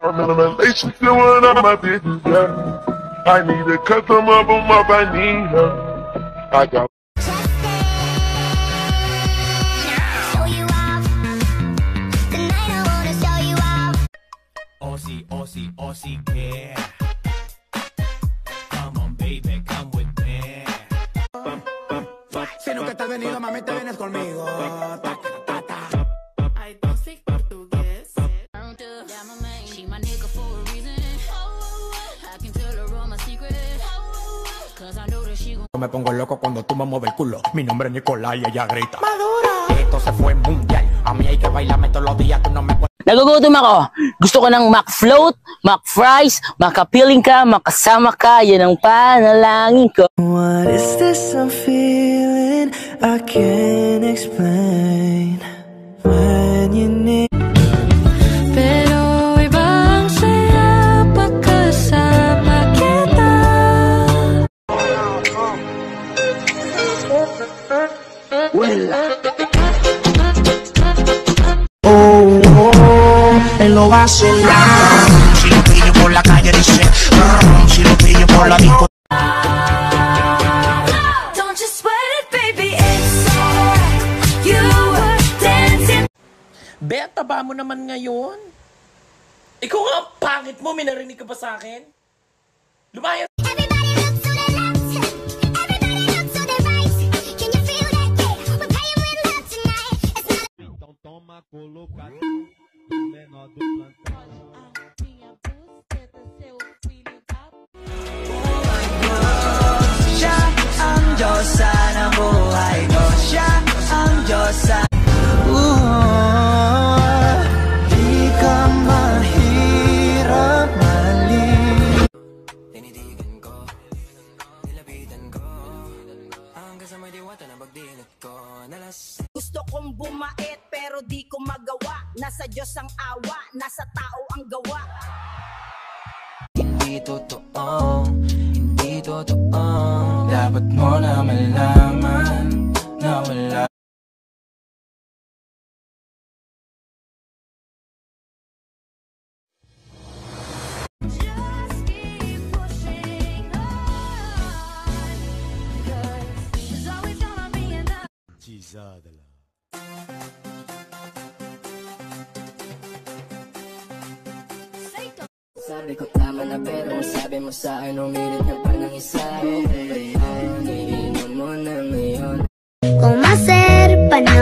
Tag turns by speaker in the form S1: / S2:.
S1: I'm in a relationship with one of my bitches, yeah. I need to cut some of them up, I need her. I got
S2: Aussie, Aussie, Aussie care. Come on, baby, come with me.
S3: Si nunca te has venido, mami, te vienes conmigo.
S4: I don't speak Portuguese. She my nigga for a reason. I can tell her all my secrets. Cause I know that she gon'
S3: Me pongo loco cuando tú me mueves el culo. Mi nombre es Nicolás y ella grita Madura. Esto se fue mundial. A mí hay que bailarme todos los días. Tú no me puedes.
S5: Nagugutom ako. Gusto ko ng McFloat, McFries, makapiling ka, makasama ka, yan ang panalangin ko.
S6: What is this I'm feeling? I can't explain. When you need pero ibang saya pagkasama kita.
S3: Huela. Él lo va a solar. Si lo pillo por la calle dice si lo pillo por la disco.
S4: Don't you sweat it, baby, it's alright. You were dancing.
S7: Beta ba mo naman ngayon? Ikaw nga, pangit mo, may narinig ka ba sa akin? Lumayas!
S4: Everybody look to the left. Everybody look to the right. Can you feel that? Yeah, we're playing with love tonight. It's not
S2: Então toma colocação do menor do plantão.
S6: Siya ang Diyosa ng buhay ko. Siya ang Diyosa. Di ka mahirap mali. Tinitigan ko, nilapitan ko, hanggang sa may diwata na pagdilit ko.
S8: Gusto kong bumait pero di ko magawa. Nasa Diyos ang awa, nasa tao ang gawa.
S6: Hindi totoo, hindi totoo. Dapat mo na malaman na wala.
S4: just keep pushing on. Cause there's always gonna be enough.
S2: Tizada lá.
S6: Sabi ko tama na pero ang sabi mo sa akin umilit na pa ng isa. Iinom mo na ngayon.
S4: Kung maser pa na